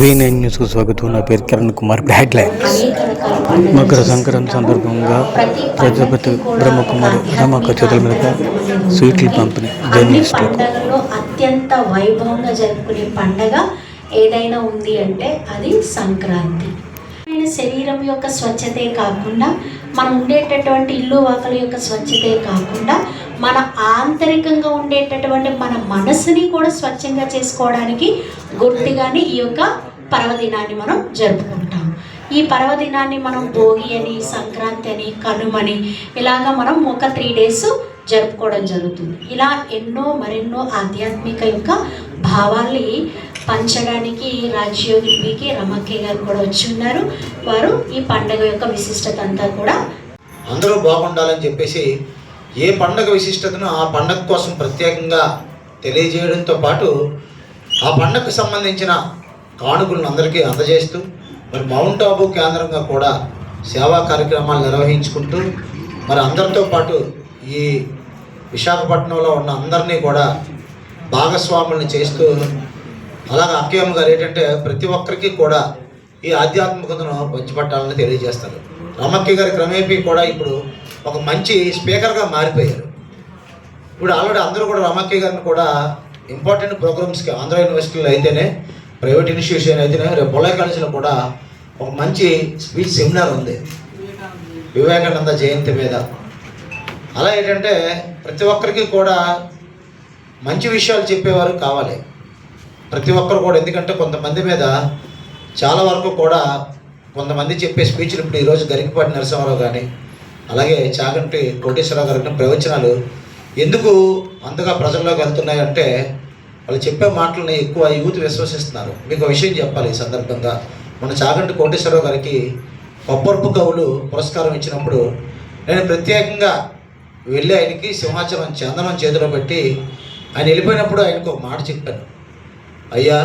V9 న్యూస్కు స్వాగతం. నా పేరు కిరణ్ కుమార్. హెడ్లైన్స్. మకర సంక్రాంతి సందర్భంగా ప్రజాపతి బ్రహ్మకుమారి రమక్క చేతుల మీద స్వీట్లు పంపిణీ. పండుగలో అత్యంత వైభవంగా జరుపుకునే పండగ ఏదైనా ఉంది అంటే అది సంక్రాంతి. శరీరం యొక్క స్వచ్ఛతే కాకుండా మనం ఉండేటటువంటి ఇల్లు వాకల యొక్క స్వచ్ఛతే కాకుండా మన ఆంతరికంగా ఉండేటటువంటి మన మనసుని కూడా స్వచ్ఛంగా చేసుకోవడానికి గుర్తుగానే ఈ యొక్క పర్వదినాన్ని మనం జరుపుకుంటాం. ఈ పర్వదినాన్ని మనం భోగి అని, సంక్రాంతి అని, కనుమని ఇలాగా మనం ఒక 3 days జరుపుకోవడం జరుగుతుంది. ఇలా మరెన్నో ఆధ్యాత్మిక యొక్క భావాల్ని పంచడానికి రాజ్యోగి పికి రమక్కయ్య గారు కూడా వచ్చి ఉన్నారు. వారు ఈ పండుగ యొక్క విశిష్టత అంతా కూడా అందరూ బాగుండాలని చెప్పేసి ఏ పండగ విశిష్టతను ఆ పండగ కోసం ప్రత్యేకంగా తెలియజేయడంతో పాటు ఆ పండగకు సంబంధించిన కానుకలను అందరికీ అందజేస్తూ మరి మౌంట్ ఆబు కేంద్రంగా కూడా సేవా కార్యక్రమాలు నిర్వహించుకుంటూ మరి అందరితో పాటు ఈ విశాఖపట్నంలో ఉన్న అందరినీ కూడా భాగస్వాములను చేస్తూ అలాగే అక్కయ్యమ్మ గారు ఏంటంటే ప్రతి ఒక్కరికి కూడా ఈ ఆధ్యాత్మికతను పంచిపట్టాలని తెలియజేస్తారు. రమక్కయ్య గారి క్రమేపీ కూడా ఇప్పుడు ఒక మంచి స్పీకర్గా మారిపోయారు. ఇప్పుడు ఆల్రెడీ అందరూ కూడా రమక్కయ్య గారిని కూడా ఇంపార్టెంట్ ప్రోగ్రామ్స్కి ఆంధ్ర యూనివర్సిటీలో అయితేనే, ప్రైవేట్ ఇన్స్టిట్యూషన్ అయితేనే, రేపు బొల్లాయి కాలేజీలో కూడా ఒక మంచి స్పీచ్ సెమినార్ ఉంది వివేకానంద జయంతి మీద. అలా ఏంటంటే ప్రతి ఒక్కరికి కూడా మంచి విషయాలు చెప్పేవారు కావాలి ప్రతి ఒక్కరు కూడా. ఎందుకంటే కొంతమంది మీద చాలా వరకు కూడా కొంతమంది చెప్పే స్పీచ్లు ఇప్పుడు ఈరోజు గరికపాటి నరసింహారావు కానీ అలాగే చాగంటి కోటేశ్వరరావు గారి ప్రవచనాలు ఎందుకు అంతగా ప్రజల్లోకి వెళ్తున్నాయంటే వాళ్ళు చెప్పే మాటలని ఎక్కువ యూత్ విశ్వసిస్తున్నారు. మీకు ఒక విషయం చెప్పాలి ఈ సందర్భంగా. మన చాగంటి కోటేశ్వరరావు గారికి పప్పర్పు కవులు పురస్కారం ఇచ్చినప్పుడు నేను ప్రత్యేకంగా వెళ్ళి ఆయనకి సింహాచలం చందనం చేతిలో పెట్టి ఆయన వెళ్ళిపోయినప్పుడు ఆయనకు ఒక మాట చెప్పాను. అయ్యా,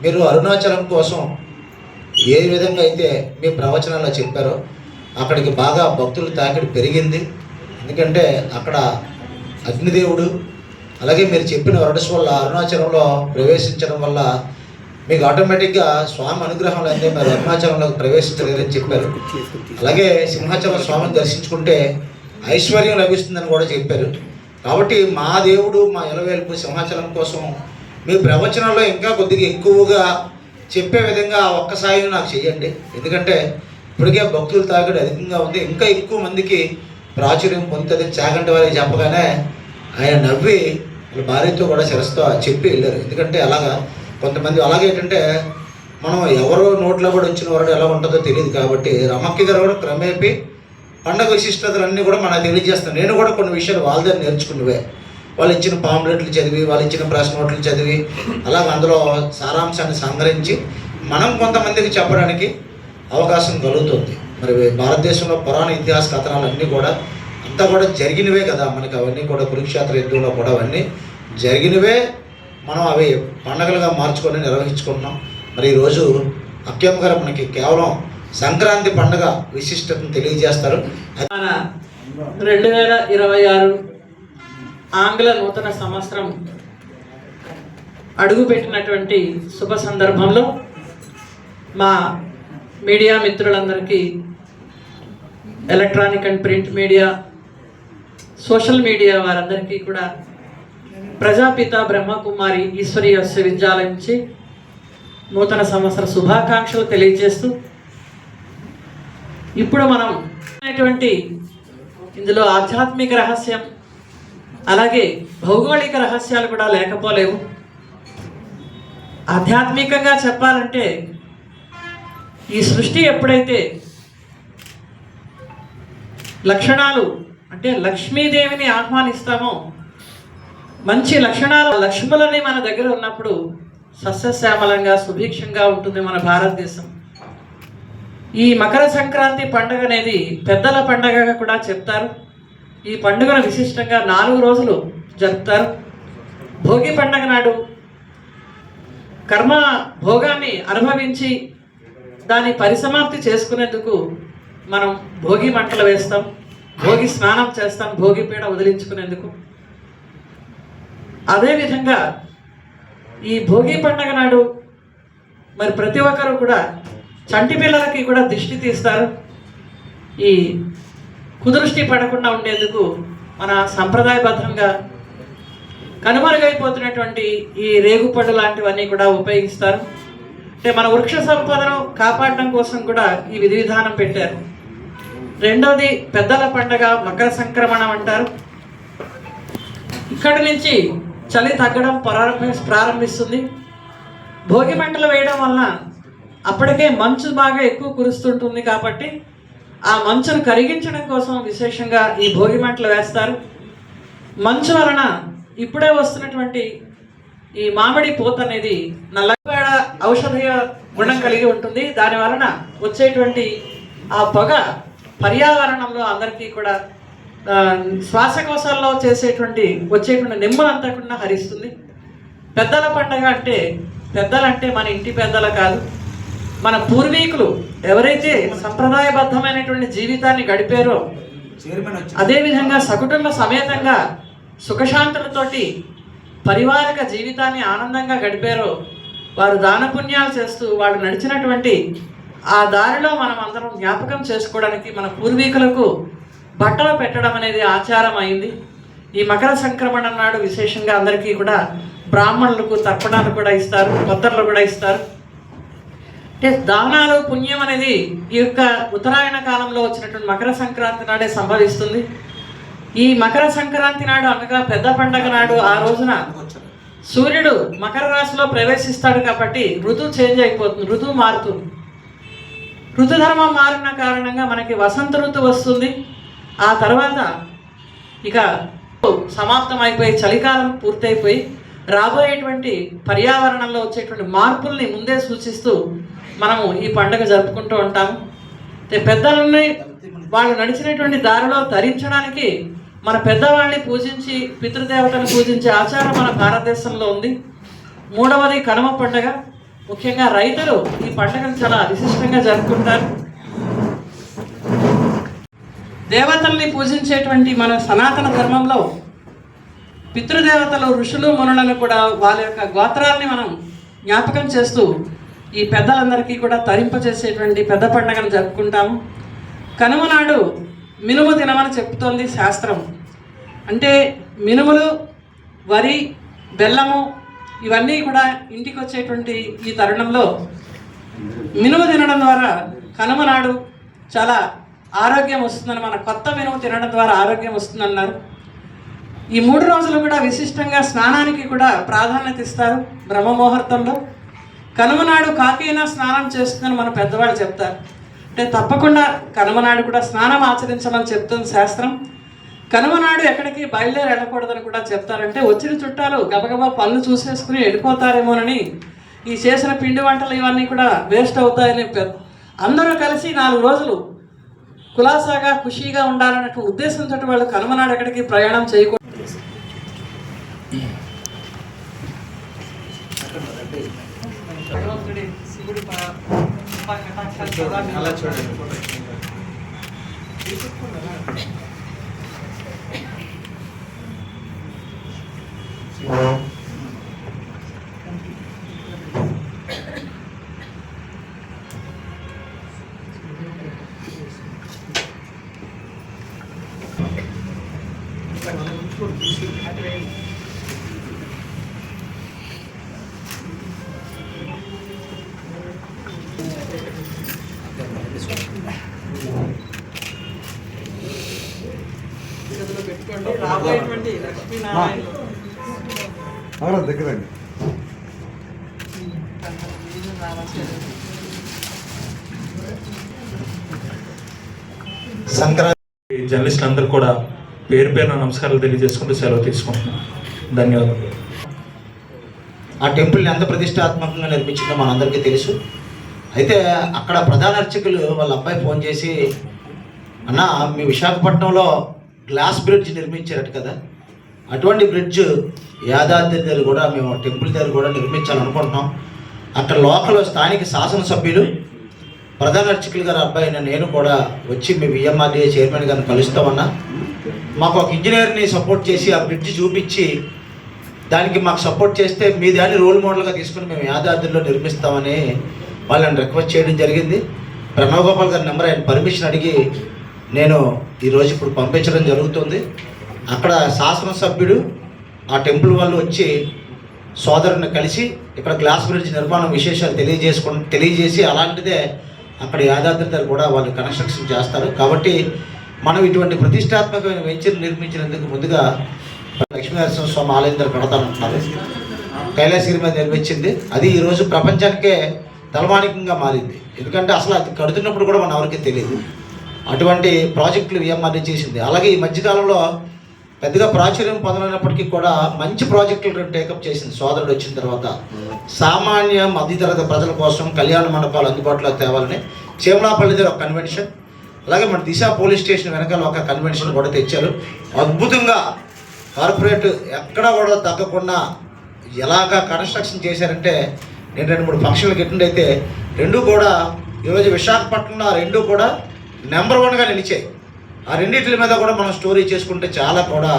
మీరు అరుణాచలం కోసం ఏ విధంగా అయితే మీ ప్రవచనాల్లో చెప్పారో అక్కడికి బాగా భక్తుల తాకిడి పెరిగింది. ఎందుకంటే అక్కడ అగ్నిదేవుడు అలాగే మీరు చెప్పిన వర్డ్స్ వల్ల అరుణాచలంలో ప్రవేశించడం వల్ల మీకు ఆటోమేటిక్గా స్వామి అనుగ్రహం లేదే మీరు అరుణాచలంలోకి ప్రవేశించలేదని చెప్పారు. అలాగే సింహాచలం స్వామిని దర్శించుకుంటే ఐశ్వర్యం లభిస్తుందని కూడా చెప్పారు. కాబట్టి మా దేవుడు మా ఇలవేల్పు సింహాచలం కోసం మీ ప్రవచనంలో ఇంకా కొద్దిగా ఎక్కువగా చెప్పే విధంగా ఒక్క సాయం నాకు చేయండి. ఎందుకంటే ఇప్పటికే భక్తుల తాకిడి అధికంగా ఉంది, ఇంకా ఎక్కువ మందికి ప్రాచుర్యం పొందుతుంది చాగంటి వారికి చెప్పగానే ఆయన నవ్వి వాళ్ళ భార్యతో కూడా శిరస్తో చెప్పి వెళ్ళారు. ఎందుకంటే అలాగా కొంతమంది అలాగే ఏంటంటే మనం ఎవరో నోట్లో కూడా వచ్చిన వాడు ఎలా ఉంటుందో తెలియదు. కాబట్టి రమక్కయ్య గారు కూడా క్రమేపీ పండగ విశిష్టతలన్నీ కూడా మనకు తెలియజేస్తాను. నేను కూడా కొన్ని విషయాలు వాళ్ళ దగ్గర నేర్చుకున్నవే. వాళ్ళు ఇచ్చిన పాంప్లెట్లు చదివి, వాళ్ళు ఇచ్చిన ప్రెస్ నోట్లు చదివి అలాగ అందులో సారాంశాన్ని సంగ్రహించి మనం కొంతమందికి చెప్పడానికి అవకాశం కలుగుతుంది. మరి భారతదేశంలో పురాణ ఇతిహాస కథనాలన్నీ కూడా అంతా కూడా జరిగినవే కదా మనకి. అవన్నీ కూడా కురుక్షేత్ర యుద్ధంలో కూడా అవన్నీ జరిగినవే. మనం అవి పండగలుగా మార్చుకొని నిర్వహించుకుంటున్నాం. మరి ఈరోజు అక్కయ్యమ్మ గారు మనకి కేవలం సంక్రాంతి పండుగ విశిష్టతను తెలియజేస్తారు. 2026 ఆంగ్ల నూతన సంవత్సరం అడుగుపెట్టినటువంటి శుభ సందర్భంలో మా మీడియా మిత్రులందరికీ, electronic and print media, social media వారందరికీ కూడా ప్రజాపిత బ్రహ్మకుమారి ఈశ్వరీయ విశ్వవిద్యాలయం నుంచి నూతన సంవత్సర శుభాకాంక్షలు తెలియజేస్తూ, ఇప్పుడు మనం ఇందులో ఆధ్యాత్మిక రహస్యం అలాగే భౌగోళిక రహస్యాలు కూడా లేకపోలేవు. ఆధ్యాత్మికంగా చెప్పాలంటే ఈ సృష్టి ఎప్పుడైతే లక్షణాలు అంటే లక్ష్మీదేవిని ఆహ్వానిస్తామో, మంచి లక్షణాలు లక్ష్ములని మన దగ్గర ఉన్నప్పుడు సస్యశ్యామలంగా సుభిక్షంగా ఉంటుంది మన భారతదేశం. ఈ మకర సంక్రాంతి పండుగ అనేది పెద్దల పండుగగా కూడా చెప్తారు. ఈ పండుగను విశిష్టంగా 4 రోజులు జరుపుతారు. భోగి పండుగ నాడు కర్మ భోగాన్ని అనుభవించి దాని పరిసమాప్తి చేసుకునేందుకు మనం భోగి మంటలు వేస్తాం, భోగి స్నానం చేస్తాం, భోగి పీడ వదిలించుకునేందుకు. అదేవిధంగా ఈ భోగి పండగ నాడు మరి ప్రతి ఒక్కరూ కూడా చంటి పిల్లలకి కూడా దిష్టి తీస్తారు. ఈ కుదృష్టి పడకుండా ఉండేందుకు మన సంప్రదాయబద్ధంగా కనుమరుగైపోతున్నటువంటి ఈ రేగుపళ్ళు లాంటివన్నీ కూడా ఉపయోగిస్తారు. అంటే మన వృక్ష సంపదను కాపాడడం కోసం కూడా ఈ విధి విధానం పెట్టారు. రెండవది పెద్దల పండగ మకర సంక్రమణం అంటారు. ఇక్కడి నుంచి చలి తగ్గడం ప్రారంభిస్తుంది. భోగి మంటలు వేయడం వలన అప్పటికే మంచు బాగా ఎక్కువ కురుస్తుంటుంది కాబట్టి ఆ మంచును కరిగించడం కోసం విశేషంగా ఈ భోగి మంటలు వేస్తారు. మంచు వలన ఇప్పుడే వస్తున్నటువంటి ఈ మామిడి పూత అనేది నల్లగా ఔషధీయ గుణం కలిగి ఉంటుంది. దాని వలన వచ్చేటువంటి ఆ పొగ పర్యావరణంలో అందరికీ కూడా శ్వాసకోశాల్లో వచ్చేటువంటి నెమ్మలంతా కూడా హరిస్తుంది. పెద్దల పండగ అంటే పెద్దలంటే మన ఇంటి పెద్దల కాదు, మన పూర్వీకులు ఎవరైతే సంప్రదాయబద్ధమైనటువంటి జీవితాన్ని గడిపారో, అదేవిధంగా సకుటుంబ సమేతంగా సుఖశాంతులతోటి పరివారక జీవితాన్ని ఆనందంగా గడిపారో వారు దానపుణ్యాలు చేస్తూ వాళ్ళు నడిచినటువంటి ఆ దారిలో మనం అందరం జ్ఞాపకం చేసుకోవడానికి మన పూర్వీకులకు బట్టలు పెట్టడం అనేది ఆచారం అయింది. ఈ మకర సంక్రమణం నాడు విశేషంగా అందరికీ కూడా బ్రాహ్మణులకు తర్పణాలు కూడా ఇస్తారు, పత్రాలు కూడా ఇస్తారు. అంటే దానాలు పుణ్యం అనేది ఈ యొక్క ఉత్తరాయణ కాలంలో వచ్చినటువంటి మకర సంక్రాంతి నాడే సంభవిస్తుంది. ఈ మకర సంక్రాంతి నాడు అనగా పెద్ద పండగ నాడు ఆ రోజున సూర్యుడు మకర రాశిలో ప్రవేశిస్తాడు కాబట్టి ఋతువు చేంజ్ అయిపోతుంది, ఋతువు మారుతుంది. ఋతుధర్మం మారిన కారణంగా మనకి వసంత ఋతువు వస్తుంది. ఆ తర్వాత ఇక సమాప్తం అయిపోయి చలికాలం పూర్తయిపోయి రాబోయేటువంటి పర్యావరణంలో వచ్చేటువంటి మార్పుల్ని ముందే సూచిస్తూ మనము ఈ పండుగ జరుపుకుంటూ ఉంటాము. పెద్దలని వాళ్ళు నడిచినటువంటి దారిలో తరించడానికి మన పెద్దవాళ్ళని పూజించి పితృదేవతను పూజించే ఆచారం మన భారతదేశంలో ఉంది. మూడవది కనుమ పండుగ. ముఖ్యంగా రైతులు ఈ పండుగను చాలా విశిష్టంగా జరుపుకుంటారు. దేవతల్ని పూజించేటువంటి మన సనాతన ధర్మంలో పితృదేవతలు ఋషులు మునులను కూడా వాళ్ళ యొక్క గోత్రాలని మనం జ్ఞాపకం చేస్తూ ఈ పెద్దలందరికీ కూడా తరింపచేసేటువంటి పెద్ద పండుగను జరుపుకుంటాము. కనుమ నాడు మినుము దినమని చెప్తోంది శాస్త్రం. అంటే మినుములు, వరి, బెల్లము ఇవన్నీ కూడా ఇంటికి వచ్చేటువంటి ఈ తరుణంలో మినుము తినడం ద్వారా కనుమ నాడు చాలా ఆరోగ్యం వస్తుందని, మన కొత్త మినుము తినడం ద్వారా ఆరోగ్యం వస్తుందన్నారు. ఈ 3 రోజులు కూడా విశిష్టంగా స్నానానికి కూడా ప్రాధాన్యత ఇస్తారు. బ్రహ్మముహూర్తంలో కనుమనాడు కాకైనా స్నానం చేస్తుందని మన పెద్దవాళ్ళు చెప్తారు. అంటే తప్పకుండా కనుమనాడు కూడా స్నానం ఆచరించమని చెప్తుంది శాస్త్రం. కనుమనాడు ఎక్కడికి బయలుదేరి వెళ్ళకూడదని కూడా చెప్తారంటే వచ్చిన చుట్టాలు గబగబా పనులు చూసేసుకుని వెళ్ళిపోతారేమోనని ఈ చేసిన పిండి వంటలు ఇవన్నీ కూడా వేస్ట్ అవుతాయని అందరూ కలిసి 4 రోజులు కులాసాగా ఖుషీగా ఉండాలనే ఉద్దేశంతో వాళ్ళు కనుమనాడు ఎక్కడికి ప్రయాణం చేయకూడదు. రాబోయేటువంటి లక్ష్మీనారాయణ దగ్గరండి సంక్రాంతి జర్నలిస్టులు అందరూ కూడా పేరు పేరున నమస్కారాలు తెలియజేసుకుంటూ సెలవు తీసుకుంటున్నాం. ధన్యవాదాలు. ఆ టెంపుల్ని ఎంత ప్రతిష్టాత్మకంగా నిర్మించిందో మనందరికీ తెలుసు. అయితే అక్కడ ప్రధాన అర్చకులు వాళ్ళ అబ్బాయి ఫోన్ చేసి, అన్న మీ విశాఖపట్నంలో గ్లాస్ బ్రిడ్జ్ నిర్మించారట కదా, అటువంటి బ్రిడ్జ్ యాదాద్రి దగ్గర కూడా మేము టెంపుల్ దగ్గర కూడా నిర్మించాలనుకుంటున్నాం. అక్కడ లోకల్ స్థానిక శాసనసభ్యులు ప్రధాన అర్చకులు గారి అబ్బాయిన నేను కూడా వచ్చి మీ విఎంఆర్డీఏ చైర్మన్ గారిని కలుస్తామన్నా. మాకు ఒక ఇంజనీర్ని సపోర్ట్ చేసి ఆ బ్రిడ్జ్ చూపించి దానికి మాకు సపోర్ట్ చేస్తే మీ దాన్ని రోల్ మోడల్గా తీసుకుని మేము యాదాద్రిలో నిర్మిస్తామని వాళ్ళని రిక్వెస్ట్ చేయడం జరిగింది. ప్రణవ్ గోపాల్ గారి నెంబర్ ఆయన పర్మిషన్ అడిగి నేను ఈరోజు ఇప్పుడు పంపించడం జరుగుతుంది. అక్కడ శాసనసభ్యుడు ఆ టెంపుల్ వాళ్ళు వచ్చి సోదరుని కలిసి ఇక్కడ గ్లాస్ బ్రిడ్జ్ నిర్మాణం విశేషాలు తెలియజేసి అలాంటిదే అక్కడ యాదాద్రి దగ్గర కూడా వాళ్ళు కన్స్ట్రక్షన్ చేస్తారు. కాబట్టి మనం ఇటువంటి ప్రతిష్టాత్మకమైన వెంచర్ నిర్మించినందుకు ముందుగా లక్ష్మీనరసింహ స్వామి ఆలయం దగ్గర కడతానంటున్నారు. కైలాసగిరి మీద నిర్మించింది అది ఈరోజు ప్రపంచానికే తలమానికంగా మారింది. ఎందుకంటే అసలు అది కడుతున్నప్పుడు కూడా మన ఎవరికి తెలియదు. అటువంటి ప్రాజెక్టులు విఎంఆర్డీ చేసింది. అలాగే ఈ మధ్యకాలంలో పెద్దగా ప్రాచుర్యం పొందలేనప్పటికీ కూడా మంచి ప్రాజెక్టులు టేకప్ చేసింది సోదరుడు వచ్చిన తర్వాత. సామాన్య మధ్యతరగతి ప్రజల కోసం కళ్యాణ మండపాలు అందుబాటులో తేవాలని చేమలాపల్లి దగ్గర ఒక కన్వెన్షన్, అలాగే మన దిశ పోలీస్ స్టేషన్ వెనకాల ఒక కన్వెన్షన్ కూడా తెచ్చారు. అద్భుతంగా కార్పొరేట్ ఎక్కడా కూడా తగ్గకుండా ఎలాగా కన్స్ట్రక్షన్ చేశారంటే నేను 2-3 ఫంక్షన్లకు అటెండ్ అయితే రెండూ కూడా ఈరోజు విశాఖపట్నంలో ఆ రెండూ కూడా నెంబర్ 1గా నిలిచాయి. ఆ రెండింటి మీద కూడా మనం స్టోరీ చేసుకుంటే చాలా కూడా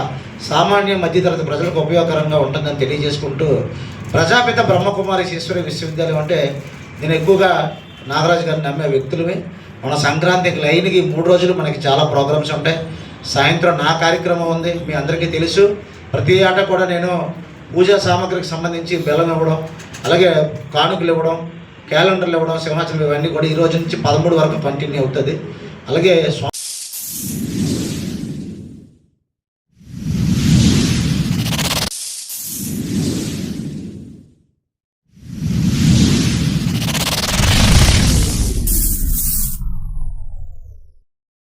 సామాన్య మధ్యతరగతి ప్రజలకు ఉపయోగకరంగా ఉంటుందని తెలియజేసుకుంటూ ప్రజాపిత బ్రహ్మకుమారి ఈశ్వరి విశ్వవిద్యాలయం అంటే నేను ఎక్కువగా నాగరాజు గారిని నమ్మే వ్యక్తులమే. మన సంక్రాంతికి లైన్కి 3 రోజులు మనకి చాలా ప్రోగ్రామ్స్ ఉంటాయి. సాయంత్రం నా కార్యక్రమం ఉంది, మీ అందరికీ తెలుసు. ప్రతి ఆట కూడా నేను పూజా సామాగ్రికి సంబంధించి బెల్లం ఇవ్వడం, అలాగే కానుకలు ఇవ్వడం, క్యాలెండర్లు ఇవ్వడం, సింహాచలం ఇవన్నీ కూడా ఈ రోజు నుంచి 13 వరకు కంటిన్యూ అవుతుంది. అలాగే